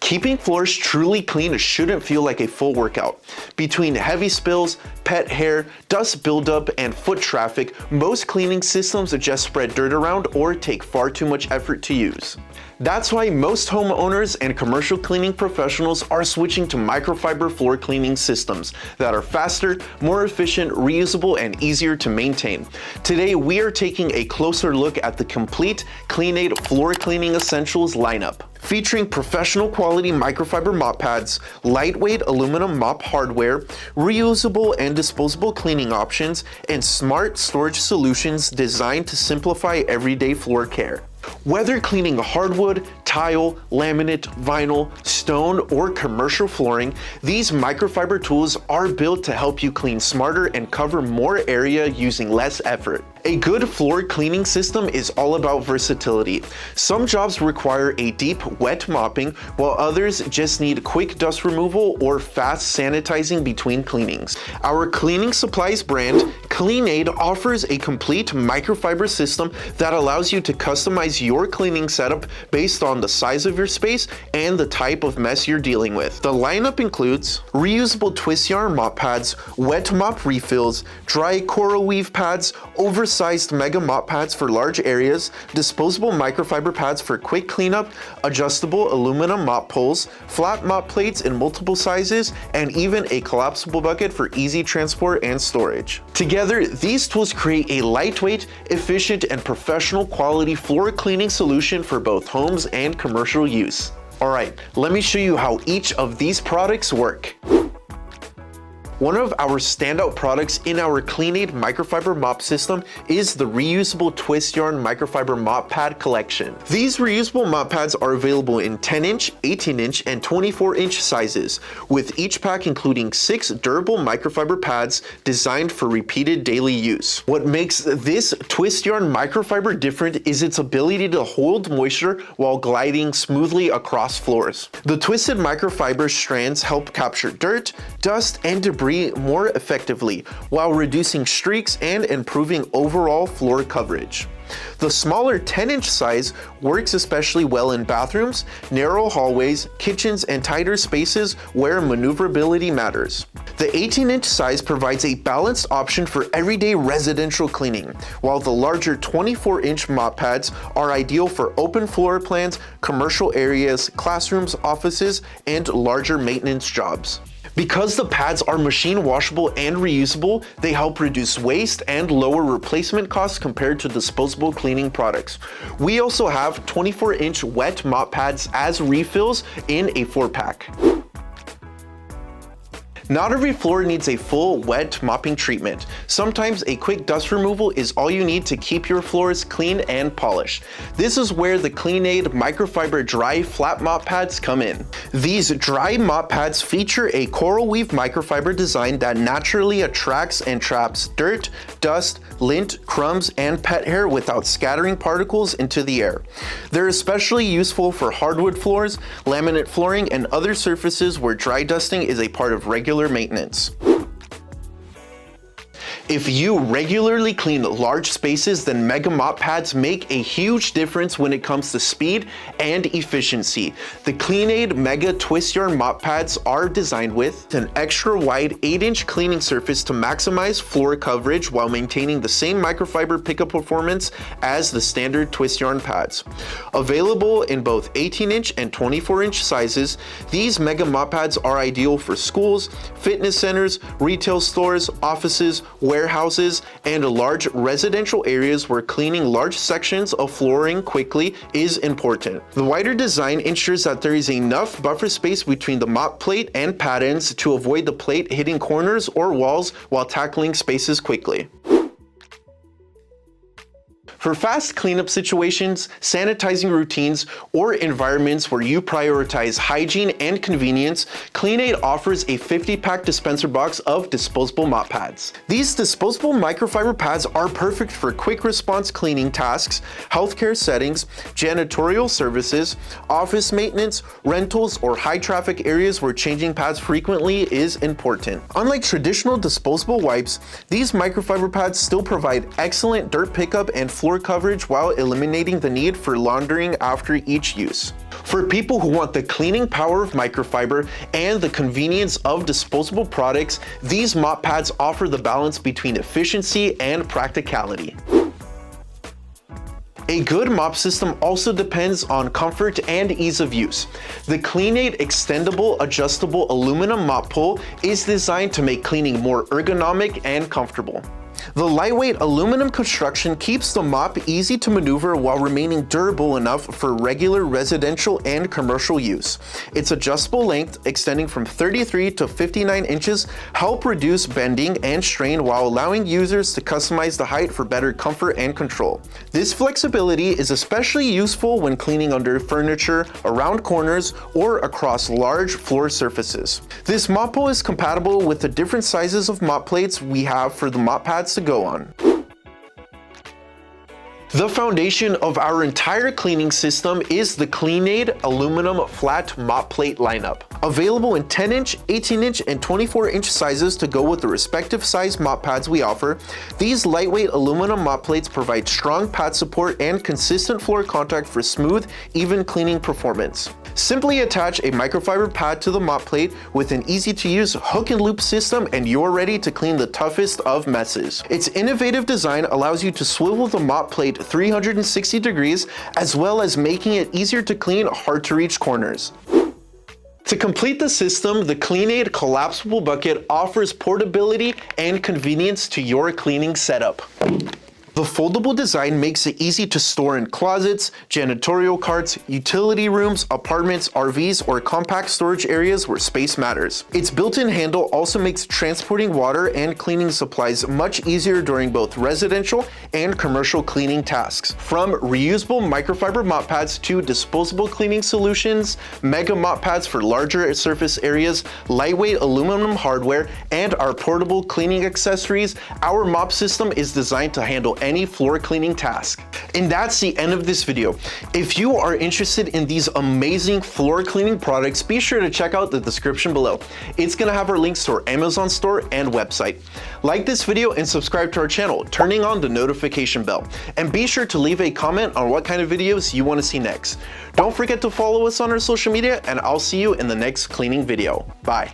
Keeping floors truly clean shouldn't feel like a full workout. Between heavy spills, pet hair, dust buildup, and foot traffic, most cleaning systems just spread dirt around or take far too much effort to use. That's why most homeowners and commercial cleaning professionals are switching to microfiber floor cleaning systems that are faster, more efficient, reusable, and easier to maintain. Today, we are taking a closer look at the complete CleanAide Floor Cleaning Essentials lineup. Featuring professional quality microfiber mop pads, lightweight aluminum mop hardware, reusable and disposable cleaning options, and smart storage solutions designed to simplify everyday floor care. Whether cleaning hardwood, tile, laminate, vinyl, stone, or commercial flooring, these microfiber tools are built to help you clean smarter and cover more area using less effort. A good floor cleaning system is all about versatility. Some jobs require a deep, wet mopping, while others just need quick dust removal or fast sanitizing between cleanings. Our cleaning supplies brand, CleanAide, offers a complete microfiber system that allows you to customize your cleaning setup based on the size of your space and the type of mess you're dealing with. The lineup includes reusable twist yarn mop pads, wet mop refills, dry coral weave pads, oversized mega mop pads for large areas, disposable microfiber pads for quick cleanup, adjustable aluminum mop poles, flat mop plates in multiple sizes, and even a collapsible bucket for easy transport and storage. Together, these tools create a lightweight, efficient, and professional quality floor cleaning solution for both homes and commercial use. Alright, let me show you how each of these products work. One of our standout products in our CleanAide microfiber mop system is the reusable twist yarn microfiber mop pad collection. These reusable mop pads are available in 10-inch, 18-inch, and 24-inch sizes, with each pack including 6 durable microfiber pads designed for repeated daily use. What makes this twist yarn microfiber different is its ability to hold moisture while gliding smoothly across floors. The twisted microfiber strands help capture dirt, dust, and debris more effectively while reducing streaks and improving overall floor coverage. The smaller 10-inch size works especially well in bathrooms, narrow hallways, kitchens, and tighter spaces where maneuverability matters. The 18-inch size provides a balanced option for everyday residential cleaning, while the larger 24-inch mop pads are ideal for open floor plans, commercial areas, classrooms, offices, and larger maintenance jobs. Because the pads are machine washable and reusable, they help reduce waste and lower replacement costs compared to disposable cleaning products. We also have 24-inch wet mop pads as refills in a 4-pack. Not every floor needs a full wet mopping treatment. Sometimes a quick dust removal is all you need to keep your floors clean and polished. This is where the CleanAide microfiber dry flat mop pads come in. These dry mop pads feature a coral weave microfiber design that naturally attracts and traps dirt, dust, lint, crumbs, and pet hair without scattering particles into the air. They're especially useful for hardwood floors, laminate flooring, and other surfaces where dry dusting is a part of regular maintenance. If you regularly clean large spaces, then Mega Mop Pads make a huge difference when it comes to speed and efficiency. The CleanAide Mega Twist Yarn Mop Pads are designed with an extra wide 8-inch cleaning surface to maximize floor coverage while maintaining the same microfiber pickup performance as the standard twist yarn pads. Available in both 18-inch and 24-inch sizes, these Mega Mop Pads are ideal for schools, fitness centers, retail stores, offices, warehouses, and large residential areas where cleaning large sections of flooring quickly is important. The wider design ensures that there is enough buffer space between the mop plate and pad ends to avoid the plate hitting corners or walls while tackling spaces quickly. For fast cleanup situations, sanitizing routines, or environments where you prioritize hygiene and convenience, CleanAide offers a 50-pack dispenser box of disposable mop pads. These disposable microfiber pads are perfect for quick response cleaning tasks, healthcare settings, janitorial services, office maintenance, rentals, or high traffic areas where changing pads frequently is important. Unlike traditional disposable wipes, these microfiber pads still provide excellent dirt pickup and floor floor coverage while eliminating the need for laundering after each use. For people who want the cleaning power of microfiber and the convenience of disposable products, these mop pads offer the balance between efficiency and practicality. A good mop system also depends on comfort and ease of use. The CleanAide extendable adjustable aluminum mop pole is designed to make cleaning more ergonomic and comfortable. The lightweight aluminum construction keeps the mop easy to maneuver while remaining durable enough for regular residential and commercial use. Its adjustable length, extending from 33 to 59 inches, help reduce bending and strain while allowing users to customize the height for better comfort and control. This flexibility is especially useful when cleaning under furniture, around corners, or across large floor surfaces. This mop pole is compatible with the different sizes of mop plates we have for the mop pads to go on. The foundation of our entire cleaning system is the CleanAide aluminum flat mop plate lineup. Available in 10-inch, 18-inch, and 24-inch sizes to go with the respective size mop pads we offer, these lightweight aluminum mop plates provide strong pad support and consistent floor contact for smooth, even cleaning performance. Simply attach a microfiber pad to the mop plate with an easy-to-use hook and loop system and you're ready to clean the toughest of messes. Its innovative design allows you to swivel the mop plate 360 degrees, as well as making it easier to clean hard-to-reach corners. To complete the system, the CleanAide collapsible bucket offers portability and convenience to your cleaning setup. The foldable design makes it easy to store in closets, janitorial carts, utility rooms, apartments, RVs, or compact storage areas where space matters. Its built-in handle also makes transporting water and cleaning supplies much easier during both residential and commercial cleaning tasks. From reusable microfiber mop pads to disposable cleaning solutions, mega mop pads for larger surface areas, lightweight aluminum hardware, and our portable cleaning accessories, our mop system is designed to handle any floor cleaning task. And that's the end of this video. If you are interested in these amazing floor cleaning products, be sure to check out the description below. It's gonna have our links to our Amazon store and website. Like this video and subscribe to our channel, turning on the notification bell. And be sure to leave a comment on what kind of videos you want to see next. Don't forget to follow us on our social media, and I'll see you in the next cleaning video. Bye.